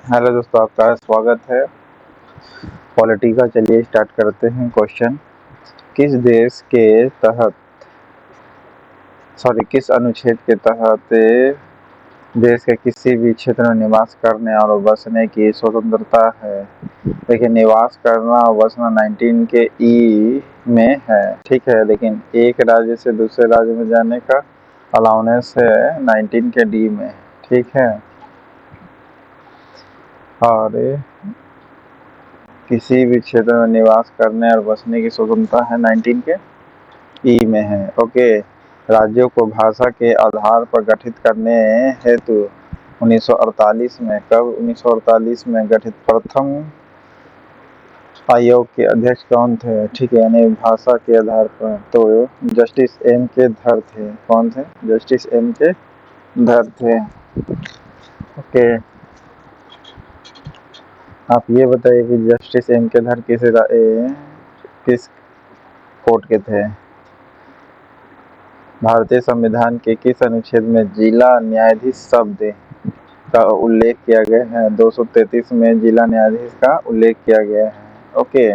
Hello दोस्तों, आपका स्वागत है। पॉलिटी का चलिए स्टार्ट करते हैं। क्वेश्चन, किस देश के तहत किस अनुच्छेद के तहत देश के किसी भी क्षेत्र में निवास करने और बसने की स्वतंत्रता है। देखिए, निवास करना और बसना 19 के ई में है, ठीक है, लेकिन एक राज्य से दूसरे राज्य में जाने का अलाउनेंस है 19 के डी में, ठीक है। और किसी भी क्षेत्र में निवास करने और बसने की स्वतंत्रता है 19 के ई में है। ओके, राज्यों को भाषा के आधार पर गठित करने हेतु 1948 में, कब 1948 में गठित प्रथम आयोग के अध्यक्ष कौन थे, ठीक है, यानी भाषा के आधार पर, तो जस्टिस एम के धर थे। कौन थे? जस्टिस एम के धर थे। ओके, आप ये बताइए कि जस्टिस एम के धर किस कोर्ट के थे? भारतीय संविधान के किस अनुच्छेद में जिला न्यायाधीश शब्द का उल्लेख किया गया है? 233 में जिला न्यायाधीश का उल्लेख किया गया है। ओके,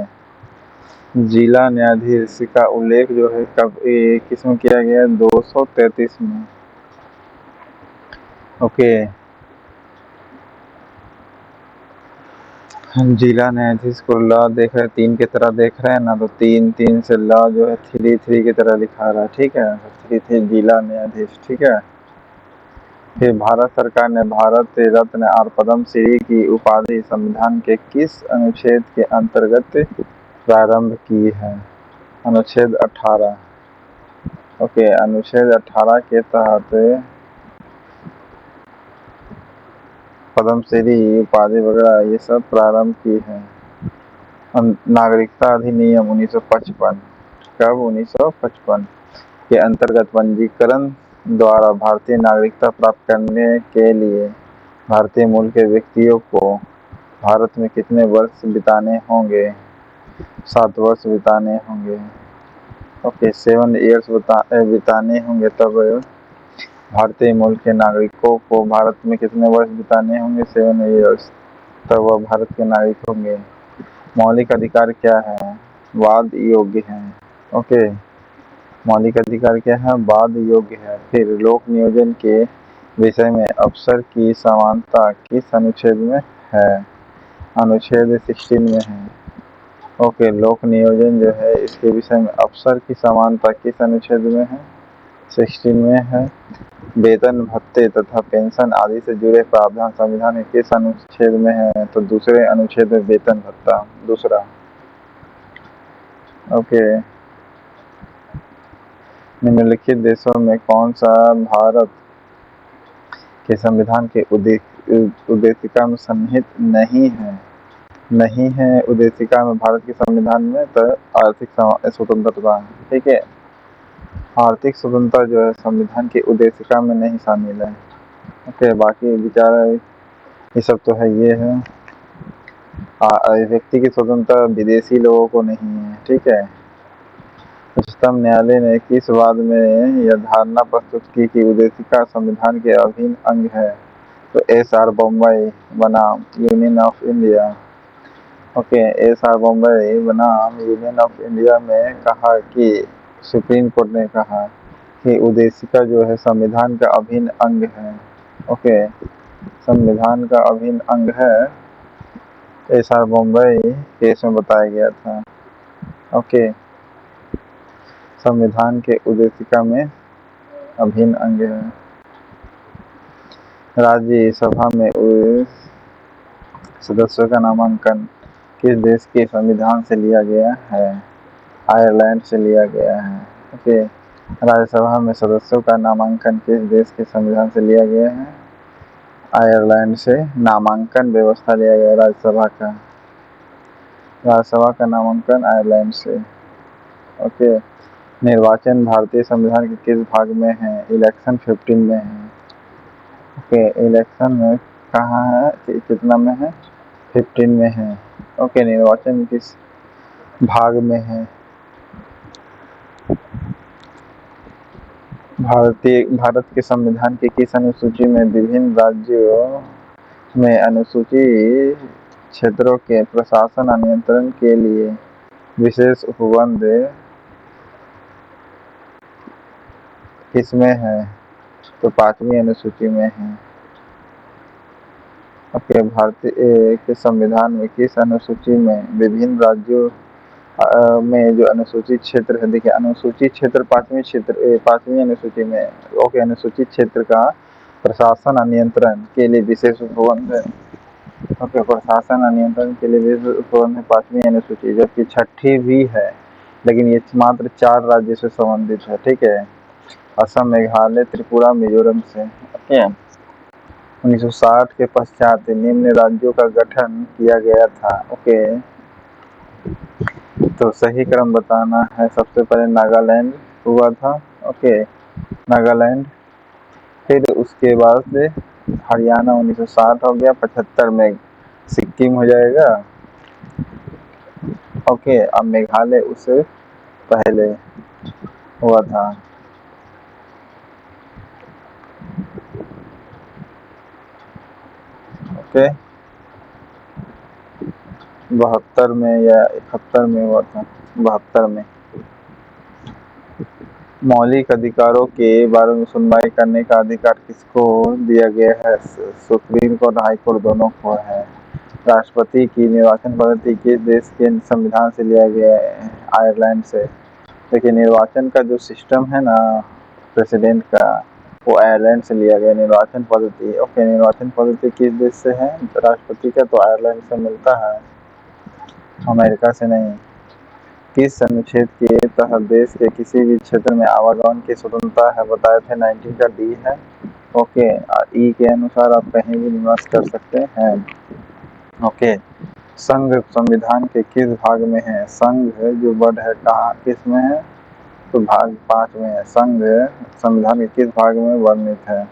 जिला न्यायाधीश का उल्लेख जो है कब किस में किया गया है? 233 में। ओके, जिला न्यायाधीश को लॉ देख रहे हैं, 3 की तरह देख रहे हैं ना, तो 3 से लॉ जो है 3 की तरह दिखा रहा है, ठीक है। 3 जिला न्यायाधीश, ठीक है। फिर भारत सरकार ने भारत रत्न और पद्म श्री की उपाधि संविधान के किस अनुच्छेद के अंतर्गत प्रारंभ की है? अनुच्छेद 18। ओके, अनुच्छेद 18 के तहत पद्म श्री उपाधि वगैरह ये सब प्रारंभ की है। नागरिकता अधिनियम 1955, कब? 1955 के अंतर्गत पंजीकरण द्वारा भारतीय नागरिकता प्राप्त करने के लिए भारतीय मूल के व्यक्तियों को भारत में कितने वर्ष बिताने होंगे? 7 वर्ष बिताने होंगे। ओके, 7 ईयर्स बिताने होंगे। तब भारतीय मूल के नागरिकों को भारत में कितने वर्ष बिताने होंगे? 7 ईयर्स, तब वह भारत के नागरिक होंगे। मौलिक अधिकार क्या है? वाद योग्य है। ओके, मौलिक अधिकार क्या है? वाद योग्य है। फिर लोक नियोजन के विषय में अफसर की समानता किस अनुच्छेद में है? अनुच्छेद 16 में है। ओके, लोक नियोजन जो है इसके विषय में अफसर की समानता किस अनुच्छेद में है? 16 में है। वेतन भत्ते तथा पेंशन आदि से जुड़े प्रावधान संविधान के किस अनुच्छेद में है? तो दूसरे अनुच्छेद में वेतन भत्ता, दूसरा। ओके, निम्नलिखित देशों में कौन सा भारत के संविधान के उद्देशिका में सन्निहित नहीं है उद्देशिका में भारत के संविधान में? तो आर्थिक स्वतंत्रता, ठीक है। आर्थिक स्वतंत्रता जो है संविधान की उद्देशिका में नहीं शामिल है। ओके, बाकी विचार ये सब तो है, ये है। व्यक्ति की स्वतंत्रता विदेशी लोगों को नहीं है, ठीक है। उच्चतम न्यायालय ने किस वाद में यह धारणा प्रस्तुत की कि उद्देशिका संविधान के अभिन्न अंग है? तो SR बॉम्बे बनाम union of India. Okay, SR Bombay बनाम यूनियन ऑफ इंडिया में कहा कि सुप्रीम कोर्ट ने कहा कि उद्देशिका जो है संविधान का अभिन्न अंग है। ओके, संविधान का अभिन्न अंग है, SR बॉम्बे केस में बताया गया था। ओके, संविधान के उद्देशिका में अभिन्न अंग है। राज्यसभा में सदस्यों का नामांकन किस देश के संविधान से लिया गया है? आयरलैंड से लिया गया है। ओके, राज्यसभा में सदस्यों का नामांकन किस देश के संविधान से लिया गया है? आयरलैंड से नामांकन व्यवस्था लिया गया राज्यसभा का नामांकन आयरलैंड से। ओके, निर्वाचन भारतीय संविधान के किस भाग में है? इलेक्शन 15 में है। ओके, इलेक्शन में कहाँ है, कितना में है? 15 में है। ओके, निर्वाचन किस भाग में है? भारत के संविधान की किस अनुसूची में विभिन्न राज्यों में अनुसूचित क्षेत्रों के प्रशासन और नियंत्रण के लिए विशेष उपबंध किसमें है? तो 5वीं अनुसूची में है। ओके, भारतीय के संविधान में किस अनुसूची में विभिन्न राज्यों में जो अनुसूचित क्षेत्र है, देखिए अनुसूचित क्षेत्र 5वीं अनुसूची में। ओके, अनुसूचित क्षेत्र का प्रशासन और नियंत्रण के लिए विशेष उपबंध है। ओके, प्रशासन और नियंत्रण के लिए विशेष उपबंध है 5वीं अनुसूची, जबकि 6ठी भी है, लेकिन ये मात्र 4 राज्य से संबंधित है। ठीक है, असम, मेघालय, त्रिपुरा, मिजोरम से। ओके, 1960 के पश्चात निम्न राज्यों का गठन किया गया था। ओके, तो सही क्रम बताना है। सबसे पहले नागालैंड हुआ था। ओके, नागालैंड, फिर उसके बाद से हरियाणा 1960 हो गया, 75 में सिक्किम हो जाएगा। ओके, अब मेघालय उससे पहले हुआ था। ओके, 72 में या 71 में हुआ था, 72 में। मौलिक अधिकारों के बारे में सुनवाई करने का अधिकार किसको दिया गया है? सुप्रीम कोर्ट, हाई कोर्ट दोनों को है। राष्ट्रपति की निर्वाचन पद्धति किस देश के संविधान से लिया गया है? आयरलैंड से। देखिए, निर्वाचन का जो सिस्टम है ना प्रेसिडेंट का, वो आयरलैंड से लिया गया निर्वाचन पद्धति। ओके, निर्वाचन पद्धति किस देश से है राष्ट्रपति का? तो आयरलैंड से मिलता है, अमेरिका से नहीं। किस अनुच्छेद के तहत देश के किसी भी क्षेत्र में आवागमन की स्वतंत्रता है? बताए थे 19 का डी है। ओके, ई के अनुसार आप कहीं भी निवास कर सकते हैं। ओके, संघ संविधान के किस भाग में है? संघ जो वर्ड है कहाँ किस में है? तो भाग 5 में है। संघ संविधान के किस भाग में वर्णित है?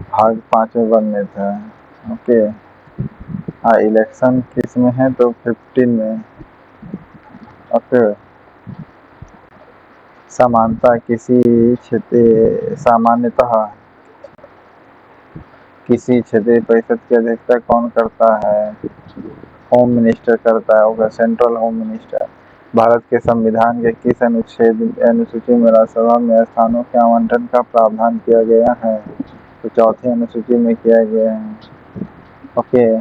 भाग 5 में वर्णित है। ओके, इलेक्शन किस में है? तो 15 में। ओके, समानता किसी क्षेत्र सामान्यतः किसी क्षेत्रीय परिषद की अध्यक्षता कौन करता है? होम मिनिस्टर करता है। होगा सेंट्रल होम मिनिस्टर। भारत के संविधान के किस अनुसूची में राज्यसभा में स्थानों के आवंटन का प्रावधान किया गया है? तो 4ठी अनुसूची में किया गया है। ओके,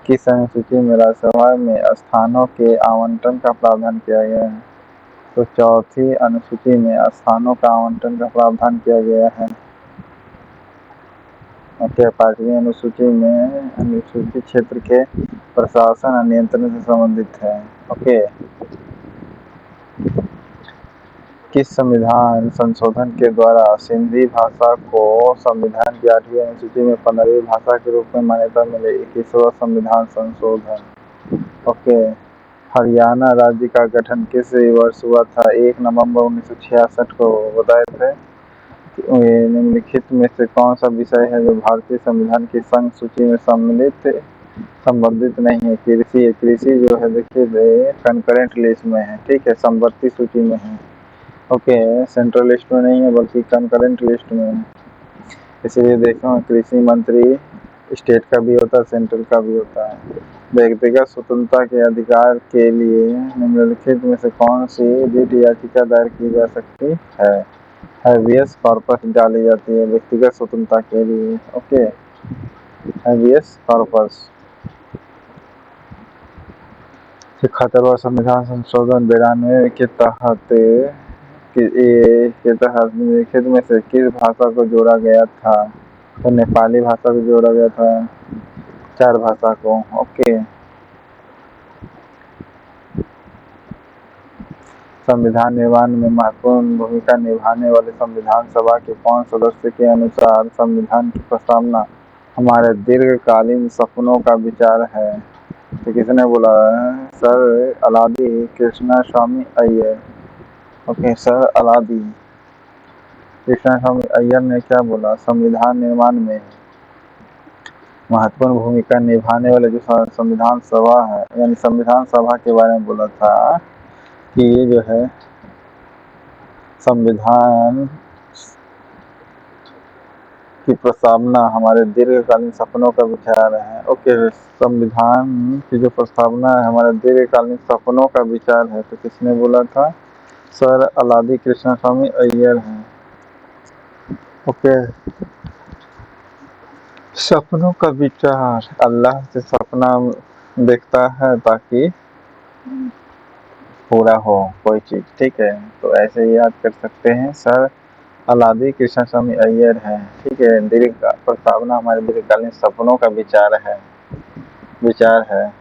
किस अनुसूची में राज्यसभा में स्थानों के आवंटन का प्रावधान किया गया है? तो 4ठी अनुसूची में स्थानों का आवंटन का प्रावधान किया गया है। ओके, 5वीं अनुसूची में अनुसूचित क्षेत्र के प्रशासन और नियंत्रण से संबंधित है। ओके, किस संविधान संशोधन के द्वारा सिंधी भाषा को संविधान की 8वीं अनुसूची में 15वीं भाषा के रूप में मान्यता मिलेगी? 21वां संविधान संशोधन। ओके, हरियाणा राज्य का गठन किस वर्ष हुआ था? 1 नवंबर 1966 को। बताए थे निम्नलिखित में से कौन सा विषय है जो भारतीय संविधान की संघ सूची में संबंधित नहीं है? कृषि। कृषि जो है देखिए कंकरेंट लिस्ट में है। ठीक है, समवर्ती सूची में है। ओके, सेंट्रल लिस्ट में नहीं है बल्कि कंकरेंट लिस्ट में है। इसीलिए देखो, कृषि मंत्री स्टेट का भी होता है, सेंट्रल का भी होता है। व्यक्तिगत स्वतंत्रता के अधिकार के लिए निम्नलिखित में से कौन सी रिट याचिका दायर की जा सकती है? हैबियस कॉर्पस डाली जाती है व्यक्तिगत स्वतंत्रता के लिए। Okay, habeas corpus. 71वां संविधान संशोधन 92 के तहत निम्नलिखित में से किस भाषा को जोड़ा गया था? तो नेपाली भाषा को जोड़ा गया था, 4 भाषा को। ओके, संविधान निर्माण में महत्वपूर्ण भूमिका निभाने वाले संविधान सभा के कौन सदस्य के अनुसार संविधान की प्रस्तावना हमारे दीर्घकालीन सपनों का विचार है? तो किसने बोला? Sir अलादी Krishnaswamy Iyer. Okay, sir अलादी Krishnaswamy Iyer ने क्या बोला? संविधान निर्माण में महत्वपूर्ण भूमिका निभाने वाले जो संविधान सभा है, यानी संविधान सभा के बारे में बोला था कि ये जो है संविधान की प्रस्तावना हमारे दीर्घकालीन सपनों का विचार है। ओके, संविधान की जो प्रस्तावना है हमारे दीर्घकालीन सपनों का विचार है, तो किसने बोला था? सर अलादी कृष्णस्वामी अय्यर हैं। ओके, सपनों का विचार, अल्लाह से सपना देखता है ताकि पूरा हो कोई चीज, ठीक है, तो ऐसे ही याद कर सकते हैं। सर अलादी कृष्णस्वामी अय्यर है, ठीक है। दीर्घ प्रस्तावना हमारे दीर्घकालीन सपनों का विचार है।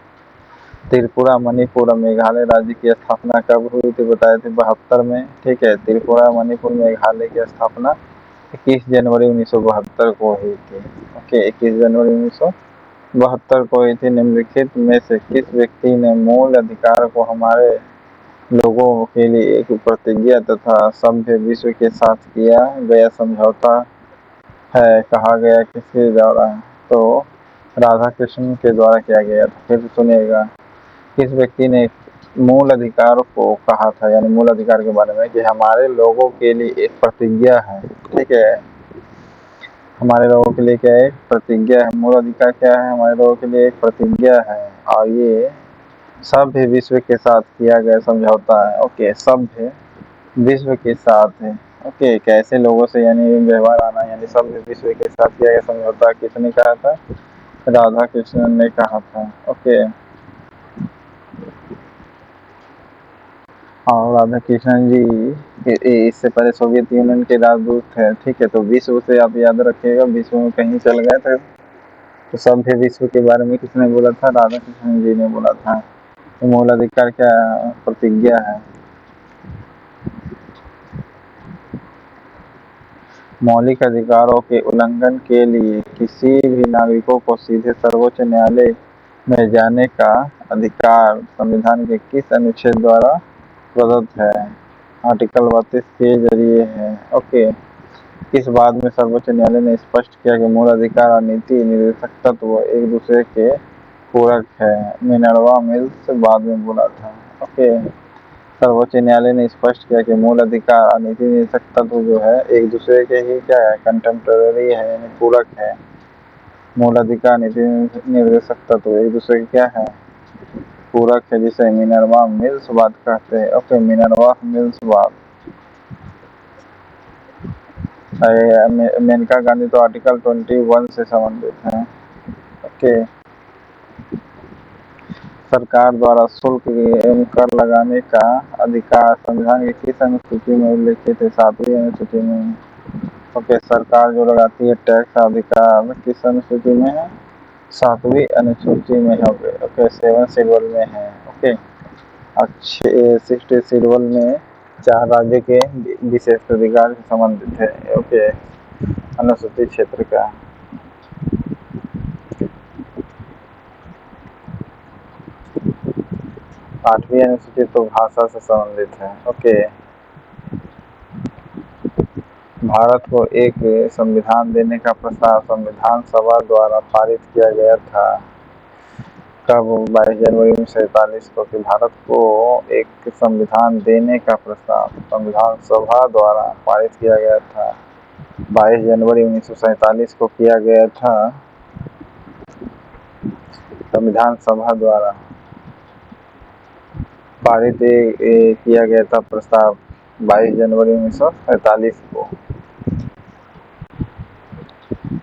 त्रिपुरा मणिपुर और मेघालय राज्य की स्थापना कब हुई थी? बताए थे 72 में, ठीक है। त्रिपुरा मणिपुर मेघालय की स्थापना 21 जनवरी 1972 को हुई थी। ओके, 21 जनवरी 1972 को हुई थी। निम्नलिखित में से किस व्यक्ति ने मूल अधिकार को हमारे लोगों के लिए एक प्रतिज्ञा तथा सभ्य विश्व के साथ किया गया समझौता है कहा गया? किसके द्वारा? तो राधा कृष्ण के द्वारा किया गया था। फिर सुनिएगा, किस व्यक्ति ने मूल अधिकार को कहा था, यानी मूल अधिकार के बारे में, कि हमारे लोगों के लिए एक प्रतिज्ञा है, ठीक है। हमारे लोगों के लिए क्या है? प्रतिज्ञा है। मूल अधिकार क्या है? हमारे लोगों के लिए एक प्रतिज्ञा है, और ये सभ्य विश्व के साथ किया गया समझौता है। ओके, सभ्य विश्व के साथ है। ओके, कैसे लोगों से यानी व्यवहार आना, यानी सभ्य विश्व के साथ किया गया समझौता किसने कहा था? राधा कृष्ण ने कहा था। ओके, और राधा कृष्णन जी इससे पहले सोवियत यूनियन के राजदूत थे, ठीक है। तो विश्व से आप याद रखिएगा, विश्व में कहीं चल गए थे तो सभ्य विश्व के बारे में किसने बोला था? राधा कृष्णन जी ने बोला था। तो मूल अधिकार क्या? प्रतिज्ञा है। मौलिक अधिकारों के उल्लंघन के लिए किसी भी नागरिकों को सीधे सर्वोच्च न्यायालय में जाने का अधिकार संविधान के किस अनुच्छेद द्वारा प्रदत्त है? आर्टिकल 32 के जरिए है। ओके, इस बात में सर्वोच्च न्यायालय ने स्पष्ट किया कि मूल अधिकार और नीति निर्देशक तत्व एक दूसरे के पूरक है। मिनर्वा मिल्स बाद में बोला था। ओके, सर्वोच्च न्यायालय ने स्पष्ट किया कि मूल अधिकार और नीति निर्देशक तत्व जो है एक दूसरे के ही क्या है? कंटेम्पररी है, यानी पूरक है। मूल अधिकार नीति निर्देशक तत्व एक दूसरे के क्या है? पूरक है, जिसे मिनर्वा मिल्स बात कहते हैं। ओके, मिनर्वा मिल्स बात। मेनका गांधी तो आर्टिकल 21 से संबंधित है। ओके, सरकार द्वारा शुल्क एवं कर लगाने का अधिकार संविधान की किस अनुसूची में उल्लिखित है? 7वीं अनुसूची में। ओके, सरकार जो लगाती है टैक्स अधिकार किस अनुसूची में है? 7वीं अनुसूची में है। ओके, 7 शेड्यूल में है। ओके, 60 शेड्यूल में 4 राज्य के विशेष अधिकार से संबंधित है। ओके, अनुसूचित क्षेत्र का। 8वीं अनुसूची तो भाषा से संबंधित है। ओके, भारत को एक संविधान देने का प्रस्ताव संविधान सभा द्वारा पारित किया गया था कब? 22 जनवरी 1947 को। कि भारत को एक संविधान देने का प्रस्ताव संविधान सभा द्वारा पारित किया गया था 22 जनवरी 1947 को किया गया था। संविधान सभा द्वारा पारित किया गया था प्रस्ताव 22 जनवरी 1947 को।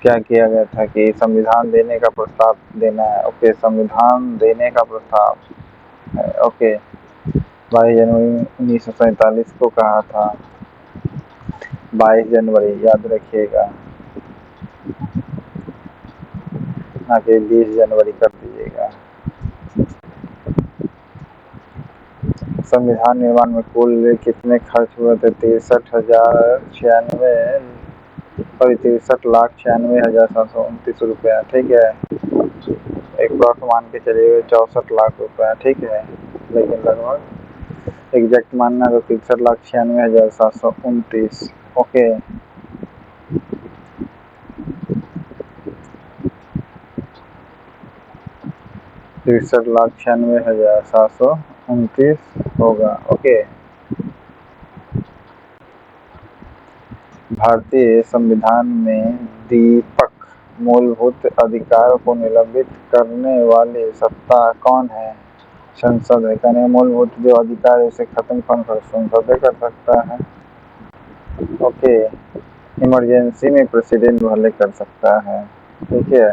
क्या किया गया था? कि संविधान देने का प्रस्ताव देना है। ओके, संविधान देने का प्रस्ताव है। ओके, 22 जनवरी 1947 को कहा था। 22 जनवरी याद रखिएगा, ना कि 20 जनवरी कर दीजिएगा। संविधान निर्माण में कुल कितने खर्च हुए थे? 63,96,729 रुपया, ठीक है। एक प्लॉट मान के चलिए 64 लाख रुपया, ठीक है। लेकिन लगभग एग्जैक्ट मानना तो 63,96,729। ओके, 63,96,729 होगा। ओके, भारतीय संविधान में दीपक, मूलभूत अधिकार को निलंबित करने वाली सत्ता कौन है? संसद है। कहने मूलभूत जो अधिकार है उसे खत्म कौन कर, संसद कर सकता है। ओके, इमरजेंसी में प्रेसिडेंट भले कर सकता है, ठीक है,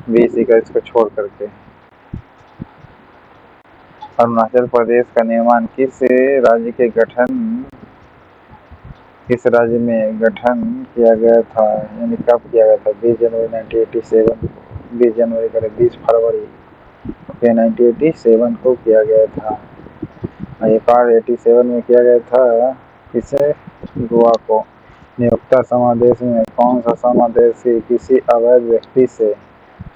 20 का इसको छोड़ करके। अरुणाचल प्रदेश का निर्माण किस राज्य में गठन किया गया था, यानी कब किया गया था? 20 जनवरी 1987, 20 जनवरी करे 20 फरवरी 1987 को किया गया था। ये पार 87 में किया गया था। किसे? गोवा को। नियोक्ता समादेश में कौन सा समादेशी किसी अवैध व्यक्ति से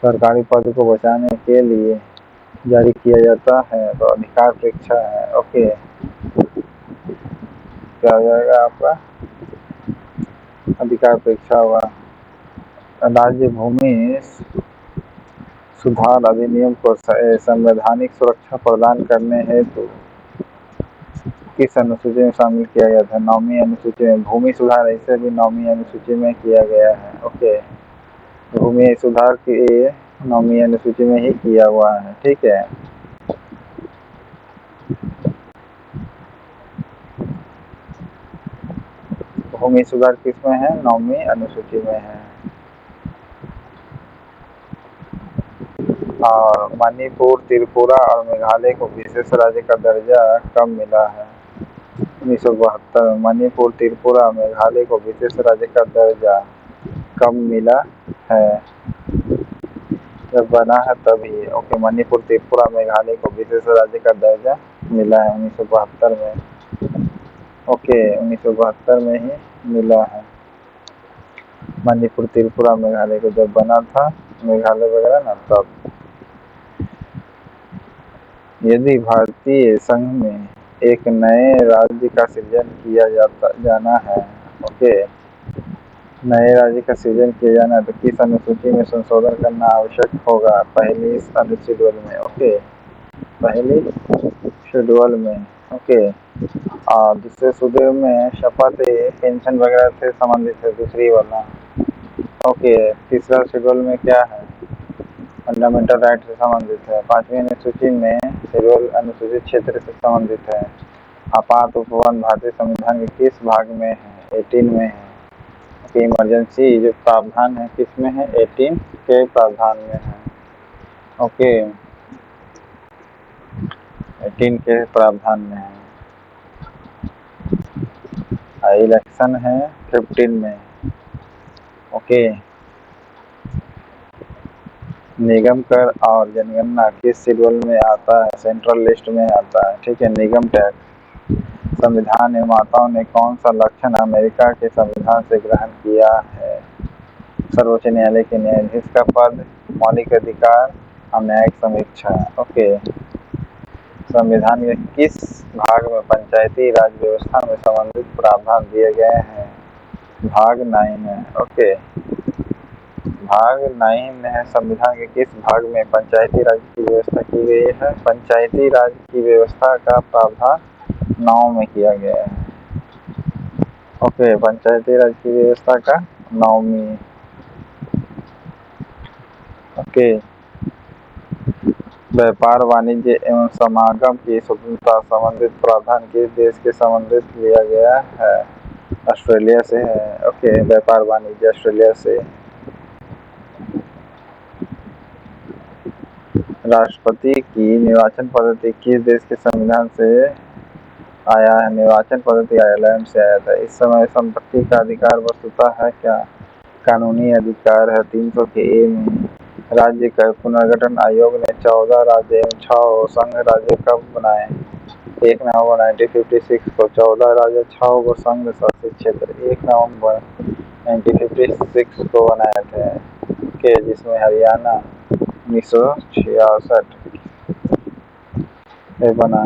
सरकारी पद को बचाने के लिए जारी किया जाता है? तो अधिकार परीक्षा है। ओके, क्या हो जाएगा आपका? अधिकार परीक्षा हुआ। राज्य भूमि सुधार अधिनियम को संवैधानिक सुरक्षा प्रदान करने हेतु किस अनुसूची में शामिल किया गया था? 9वीं अनुसूची में। भूमि सुधार ऐसे भी 9वीं अनुसूची में किया गया है। ओके, भूमि सुधार की 9वीं अनुसूची में ही किया हुआ है, ठीक है। भूमि सुधार किसमें है? 9वीं अनुसूची में है। और मणिपुर, त्रिपुरा और मेघालय को विशेष राज्य का दर्जा कब मिला है? 1972 में। मणिपुर, त्रिपुरा, मेघालय को विशेष राज्य का दर्जा कब मिला है? जब बना है तभी। ओके, मणिपुर, त्रिपुरा, मेघालय को विशेष राज्य का दर्जा मिला है 1972 में। ओके, 1972 में ही मिला है। मणिपुर, त्रिपुरा, मेघालय को जब बना था, मेघालय वगैरह ना, तब। यदि भारतीय संघ में एक नए राज्य का सृजन किया जाना है, ओके, नए राज्य का सृजन किया जाना है, तो किस अनुसूची में संशोधन करना आवश्यक होगा? पहली अनुशेड्यूल में। ओके, पहली शेड्यूल में। ओके, और दूसरे शेड्यूल में शपथ, पेंशन वगैरह से संबंधित है, दूसरी वाला। ओके, तीसरा शेड्यूल में क्या है? फंडामेंटल राइट से संबंधित है। 5वीं अनुसूची में शेड्यूल अनुसूचित क्षेत्र से संबंधित है। आपात उपवन भारतीय संविधान के किस भाग में है? 18 में है। इमरजेंसी जो प्रावधान है किसमें है? 18 के प्रावधान में है। ओके, 18 के प्रावधान में है। इलेक्शन है 15 में। ओके, निगम कर और जनगणना किस शेड्यूल में आता है? सेंट्रल लिस्ट में आता है, ठीक है। निगम टैक्स। संविधान निर्माताओं ने कौन सा लक्षण अमेरिका के संविधान से ग्रहण किया है? सर्वोच्च न्यायालय के न्यायाधीश का पद, मौलिक अधिकार और न्यायिक समीक्षा। ओके, संविधान के किस भाग में पंचायती राज व्यवस्था में संबंधित प्रावधान दिए गए हैं? भाग 9 में। ओके, भाग 9 है। संविधान के किस भाग में पंचायती राज की व्यवस्था की गई है? पंचायती राज की व्यवस्था का प्रावधान 9 में किया गया है। ओके, पंचायती राज की व्यवस्था का 9वीं। ओके, व्यापार, वाणिज्य एवं समागम की स्वतंत्रता संबंधित प्रावधान किस देश के संबंधित लिया गया है? ऑस्ट्रेलिया से है। ओके, व्यापार वाणिज्य ऑस्ट्रेलिया से। राष्ट्रपति की निर्वाचन पद्धति किस देश के संविधान से आया है? निर्वाचन पद्धति आयरलैंड से आया था। इस समय संपत्ति का अधिकार वस्तुतः है क्या? कानूनी अधिकार है 300 के ए में। राज्य का पुनर्गठन आयोग ने 14 राज्य एवं 6 संघ राज्य कब बनाए? 1 नवंबर 1956 को। 14 राज्य, 6 संघ शासित क्षेत्र 1 नवंबर 1956 को बनाए थे, के जिसमें हरियाणा 1966 में बना।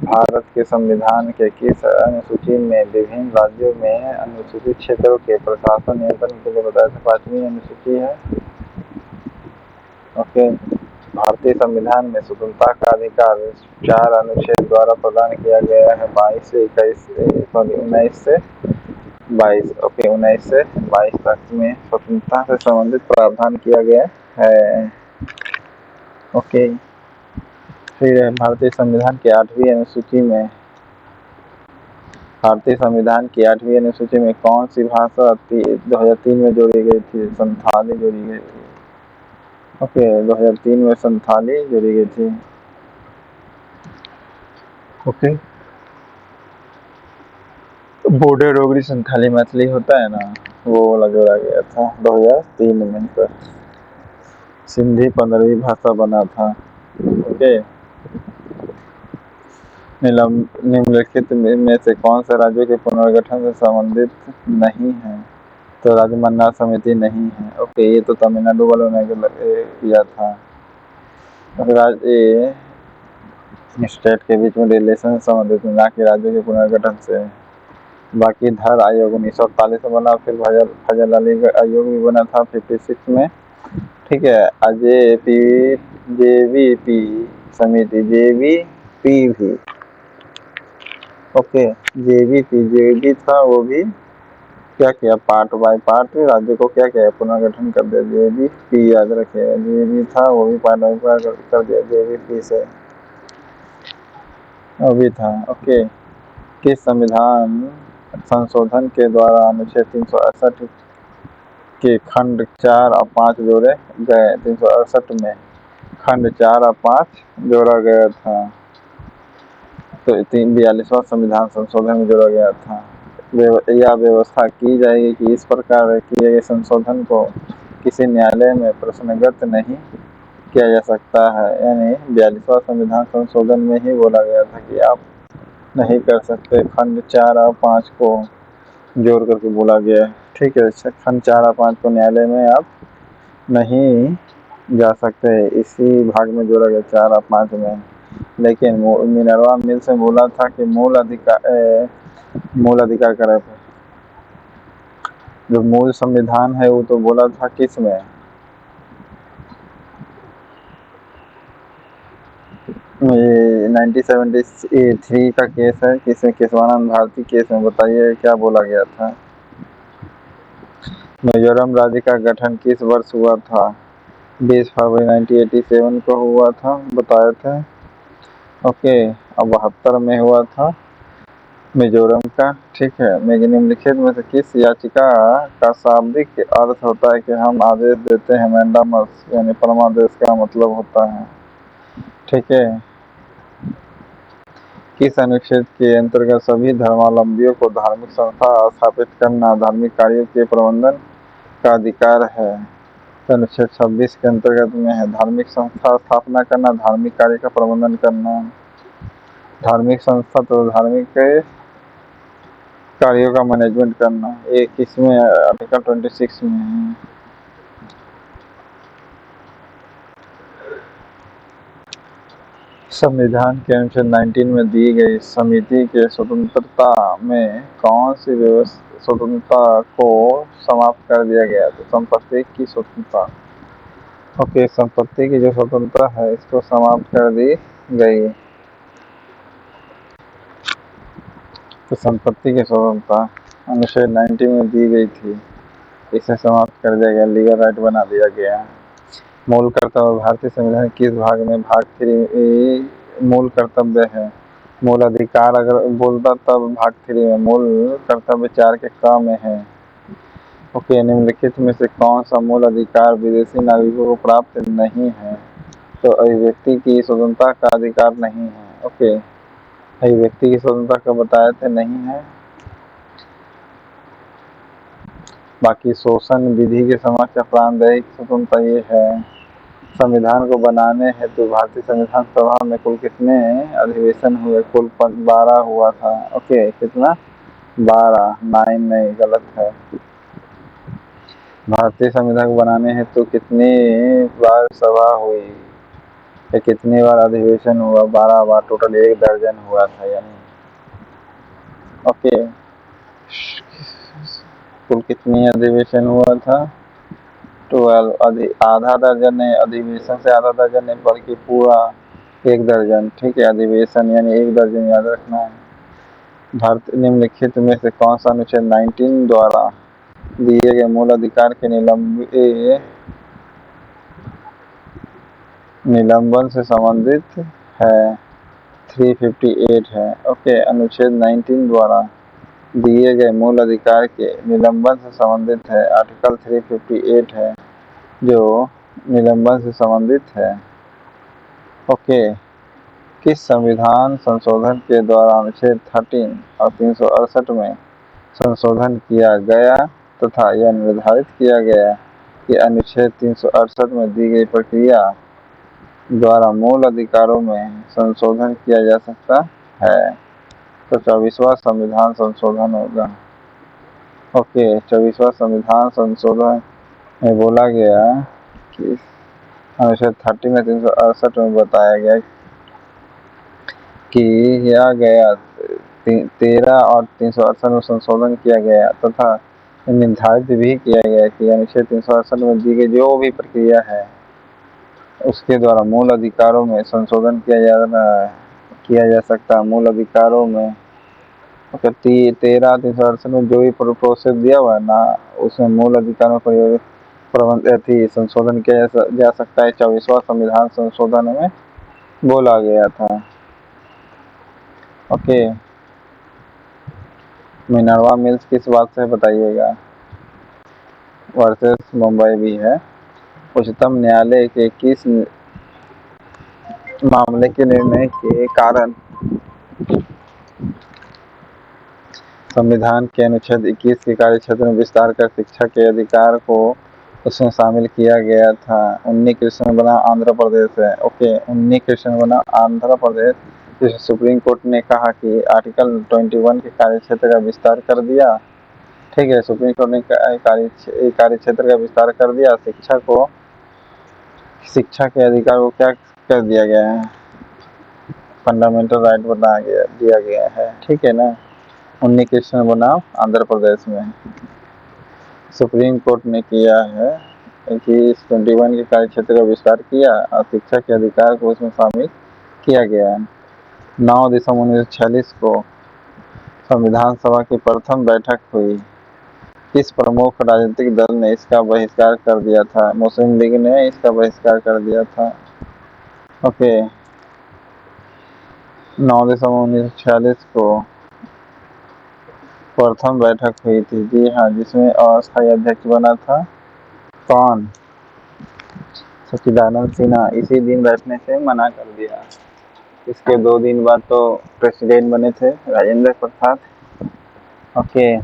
भारत के संविधान के किस अनुसूची में विभिन्न राज्यों में अनुसूचित क्षेत्रों के प्रशासन नियंत्रण के लिए बताया था? 5वीं अनुसूची है। ओके, भारतीय संविधान में स्वतंत्रता का अधिकार 4 अनुच्छेद द्वारा प्रदान किया गया है। 22 से 21 से 19 से 22 ओके 19 से 22 तक में स्वतंत्रता से संबंधित प्रावधान किया गया है। ओके, फिर भारतीय संविधान की 8वीं अनुसूची में कौन सी भाषा 2003 में जोड़ी गई थी? संथाली जोड़ी गई थी। ओके, 2003 में संथाली जोड़ी गई थी। ओके, बोडो डोगरी संथाली मैथिली होता है ना, वो वाला जोड़ा गया था 2003 में। पर सिंधी 15वीं भाषा बना था। ओके, निम्नलिखित में से कौन से राज्यों के पुनर्गठन से संबंधित नहीं है? तो राजमन्ना समिति नहीं है। ओके, ये तो तमिलनाडु वालों ने किया था। राज्य स्टेट के बीच में रिलेशन से संबंधित, ना कि राज्यों के पुनर्गठन से। बाकी धर आयोग 1948 में बना, फिर फजल अली आयोग भी बना था 56 में। ठीक है, जेवीपी समिति, जेवीपी भी। ओके, जेवीपी जो भी था वो भी क्या किया, पार्ट बाय पार्ट राज्य को क्या किया, पुनर्गठन कर दिया। जेवीपी याद रखिएगा, जो भी था वो भी पार्ट बाय पार्ट कर दिया जेवीपी से, वो भी था। ओके, किस संविधान संशोधन के द्वारा अनुच्छेद 368 के खंड 4 और 5 जोड़े गए? 368 में खंड 4 और 5 जोड़ा गया था। तो 42वां संविधान संशोधन में जोड़ा गया था। यह व्यवस्था की जाएगी कि इस प्रकार किए गए संशोधन को किसी न्यायालय में प्रश्नगत नहीं किया जा सकता है। यानी 42वां संविधान संशोधन में ही बोला गया था कि आप नहीं कर सकते। खंड 4 और 5 को जोड़ करके बोला गया है। ठीक है, खंड 4 और 5 को न्यायालय में आप नहीं जा सकते, इसी भाग में जोड़ा गया 4 और 5 में। लेकिन मिनरवा मिल्स से बोला था कि मूल अधिकार करे, जो मूल संविधान है वो तो बोला था किस में, 1973 का केस है, किसमें, केशवानंद भारती केस में। बताइए क्या बोला गया था? मिजोरम राज्य का गठन किस वर्ष हुआ था? 20 फरवरी 1987 को हुआ था, बताए थे। ओके, अब 72 में हुआ था मिजोरम का। ठीक है, निम्नलिखित में से किस याचिका का शाब्दिक अर्थ होता है कि हम आदेश देते हैं? मैंडामस यानी परमादेश का मतलब होता है। ठीक है, किस अनुच्छेद के अंतर्गत सभी धर्मावलंबियों को धार्मिक संस्था स्थापित करना, धार्मिक कार्यों के प्रबंधन का अधिकार है? तो अनुच्छेद 26 के अंतर्गत में है धार्मिक संस्था स्थापना करना, धार्मिक कार्य का प्रबंधन करना। धार्मिक संस्था तो धार्मिक कार्यों का मैनेजमेंट करना, ये किसमें, आर्टिकल 26 में है। संविधान के अनुच्छेद 19 में दी गई समिति के स्वतंत्रता में कौन सी स्वतंत्रता को समाप्त कर दिया गया? तो संपत्ति की स्वतंत्रता। ओके, संपत्ति की जो स्वतंत्रता है इसको समाप्त कर दी गई। तो संपत्ति की स्वतंत्रता अनुच्छेद 90 में दी गई थी, इसे समाप्त कर दिया गया, लीगल राइट बना दिया गया। मूल कर्तव्य भारतीय संविधान किस भाग में, भाग 3 मूल कर्तव्य है? मूल अधिकार अगर बोलता तब भाग 3 में, मूल कर्तव्य 4 के क में है। ओके, निम्नलिखित में से कौन सा मूल अधिकार विदेशी नागरिकों को प्राप्त नहीं है? तो अभिव्यक्ति की स्वतंत्रता का अधिकार नहीं है। ओके, अभिव्यक्ति की स्वतंत्रता का बताए थे नहीं है। बाकी शोषण विधि के समक्ष प्राणदैहिक स्वतंत्रता ये है। संविधान को बनाने हेतु भारतीय संविधान सभा में कुल कितने अधिवेशन हुए? कुल 12 हुआ था। ओके, कितना? 12, 9 नहीं, गलत है। भारतीय संविधान को बनाने हेतु कितनी बार सभा हुई या कितनी बार अधिवेशन हुआ? 12 बार, टोटल 1 दर्जन हुआ था। यानी ओके, कुल कितनी अधिवेशन हुआ था? 12, आधा दर्जन नहीं, अधिवेशन से आधा दर्जन नहीं बल्कि पूरा 1 दर्जन। ठीक है, अधिवेशन यानी 1 दर्जन याद रखना है। भारत निम्नलिखित में से कौन सा अनुच्छेद 19 द्वारा दिए गए मूल अधिकार के निलंबन से संबंधित है? 358 है। ओके, अनुच्छेद 19 द्वारा दिए गए मूल अधिकार के निलंबन से संबंधित है। आर्टिकल 358 है जो निलंबन से संबंधित है। ओके, किस संविधान संशोधन के द्वारा अनुच्छेद 13 और 368 में संशोधन किया गया तथा यह निर्धारित किया गया कि अनुच्छेद 368 में दी गई प्रक्रिया द्वारा मूल अधिकारों में संशोधन किया जा सकता है? तो 24वां संविधान संशोधन होगा। ओके, 24वां संविधान संशोधन में बोला गया कि अनुच्छेद 13 में 368 में बताया गया कि किया गया 13 और 368 में संशोधन किया गया तथा निर्धारित भी किया गया कि अनुच्छेद 368 में दी गई जो भी प्रक्रिया है उसके द्वारा मूल अधिकारों में संशोधन किया जा सकता है। मूल अधिकारों में 13 368 में जो भी प्रोसेस दिया हुआ है ना, उसमें मूल अधिकारों पर संशोधन किया जा सकता है। 24वां संविधान संशोधन में बोला गया था। ओके, मिनर्वा मिल्स किस बात से बताइएगा? वर्सेस मुंबई भी है। उच्चतम न्यायालय के किस मामले के निर्णय के कारण संविधान के अनुच्छेद 21 के कार्य क्षेत्र में विस्तार कर शिक्षा के अधिकार को उसमें शामिल किया गया था? उन्नी कृष्ण बना आंध्र प्रदेश है। ओके, उन्नी कृष्ण बना आंध्र प्रदेश, जिसे सुप्रीम कोर्ट ने कहा कि आर्टिकल 21 के कार्य क्षेत्र का विस्तार कर दिया। ठीक है, सुप्रीम कोर्ट ने कार्य क्षेत्र का विस्तार कर दिया। शिक्षा के अधिकार को क्या कर दिया गया है? फंडामेंटल राइट दिया गया है। ठीक है ना। उन्नी कृष्ण बनाम आंध्र प्रदेश में सुप्रीम कोर्ट ने किया है कि 21 के कार्य क्षेत्र का विस्तार किया और शिक्षा के अधिकार को उसमें शामिल किया गया है। 9 दिसंबर 1946 को संविधान सभा की प्रथम बैठक हुई। किस प्रमुख राजनीतिक दल ने इसका बहिष्कार कर दिया था? मुस्लिम लीग ने इसका बहिष्कार कर दिया था। ओके, 9 दिसंबर 1946 को प्रथम बैठक हुई थी। जी हाँ, जिसमें अस्थायी अध्यक्ष बना था कौन? सच्चिदानंद सिन्हा। इसी दिन बैठने से मना कर दिया। इसके 2 दिन बाद तो प्रेसिडेंट बने थे राजेंद्र प्रसाद। ओके,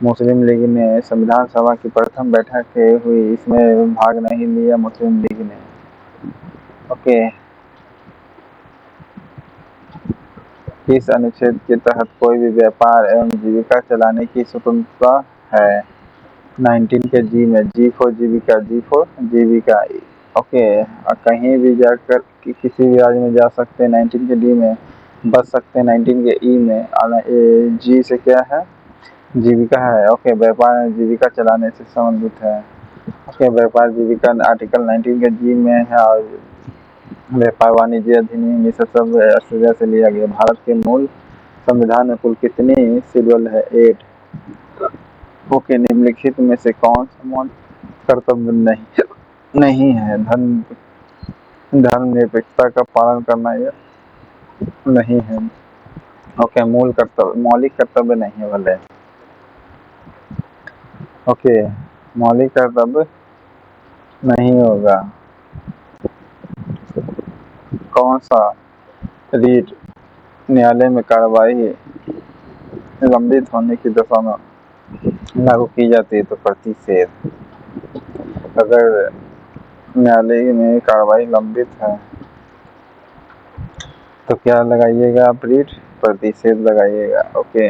मुस्लिम लीग ने संविधान सभा की प्रथम बैठक हुई, इसमें भाग नहीं लिया मुस्लिम लीग ने। ओके, किस अनुच्छेद के तहत कोई भी व्यापार एवं जीविका चलाने की स्वतंत्रता है? 19 के जी में। G for Jeevika, G for Jeevika. Okay, कहीं भी जाकर किसी भी राज्य में जा सकते हैं 19 के डी में, बच सकते हैं 19 के ई में। और जी से क्या है? जीविका है। ओके, व्यापार जीविका चलाने से संबंधित है। ओके, व्यापार जीविका आर्टिकल 19 के जी में है और व्यापार वाणिज्य अधिनियम इसे सब ऑस्ट्रेलिया से लिया गया। भारत के मूल संविधान में कुल कितनी शेड्यूल है? 8। ओके, निम्नलिखित में से कौन सा मौलिक कर्तव्य नहीं है? धर्मनिरपेक्षता का पालन करना यह नहीं है। ओके, मौलिक कर्तव्य नहीं है भले। ओके, मौलिक कर्तव्य नहीं होगा। कौन सा रीट न्यायालय में कार्यवाही लंबित होने की दशा में लागू की जाती है? तो प्रतिषेध। अगर न्यायालय में कार्यवाही लंबित है तो क्या लगाइएगा आप? रीट प्रतिषेध लगाइएगा। ओके,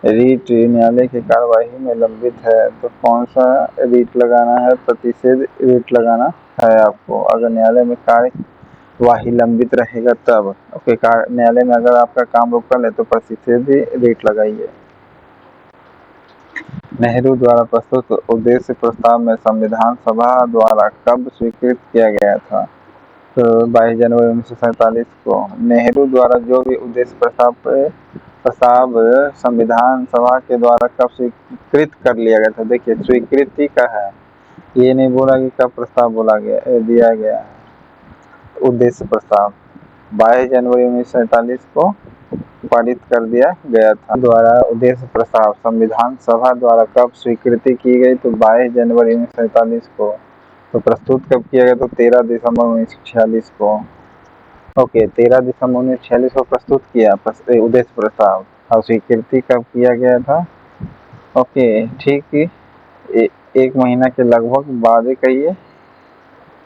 रीट न्यायालय की कार्यवाही में लंबित है तो कौन सा रीट लगाना है? प्रतिषेध रीट लगाना है आपको। अगर न्यायालय में कार्यवाही लंबित रहेगा तब। ओके, न्यायालय में अगर आपका काम रुकल है तो प्रतिषेध रीट लगाइए। नेहरू द्वारा प्रस्तुत उद्देश्य प्रस्ताव में संविधान सभा द्वारा कब स्वीकृत किया गया था? तो 22 जनवरी 1947 को नेहरू द्वारा जो भी उद्देश्य प्रस्ताव संविधान सभा के द्वारा कब स्वीकृत कर लिया गया था। देखिए स्वीकृति का है, ये नहीं बोला कि कब प्रस्ताव दिया गया है। उद्देश्य प्रस्ताव 22 जनवरी 1947 को पारित कर दिया गया था। द्वारा उद्देश्य प्रस्ताव संविधान सभा द्वारा कब स्वीकृति की गई, तो 22 जनवरी 1947 को। तो प्रस्तुत कब किया गया, तो 13 दिसंबर 1946 को। ओके, 13 दिसंबर 1946 को प्रस्तुत किया उद्देश्य प्रस्ताव, और स्वीकृति कब किया गया था। ओके ठीक, एक महीना के लगभग बाद कहिए।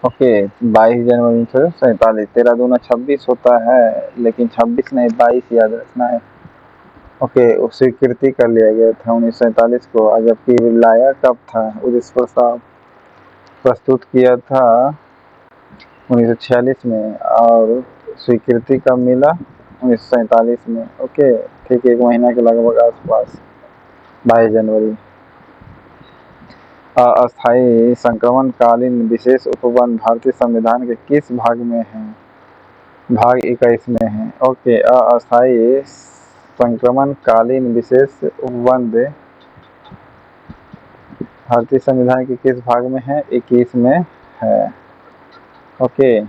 ओके 22 जनवरी 1947, 13×2=26 होता है, लेकिन 26 नहीं 22 याद रखना है। ओके, स्वीकृति कर लिया गया था 1947 को। जबकि लाया कब था, उद्देश्य प्रस्ताव प्रस्तुत किया था 1946 में, और स्वीकृति कब मिला 1947 में। ओके ठीक, एक महीना के लगभग आसपास 22 जनवरी। अस्थायी संक्रमणकालीन विशेष उपबंध भारतीय संविधान के किस भाग में है, भाग 21 में है। ओके, अस्थायी संक्रमणकालीन विशेष उपबंध भारतीय संविधान के किस भाग में है, 21 में है। ओके।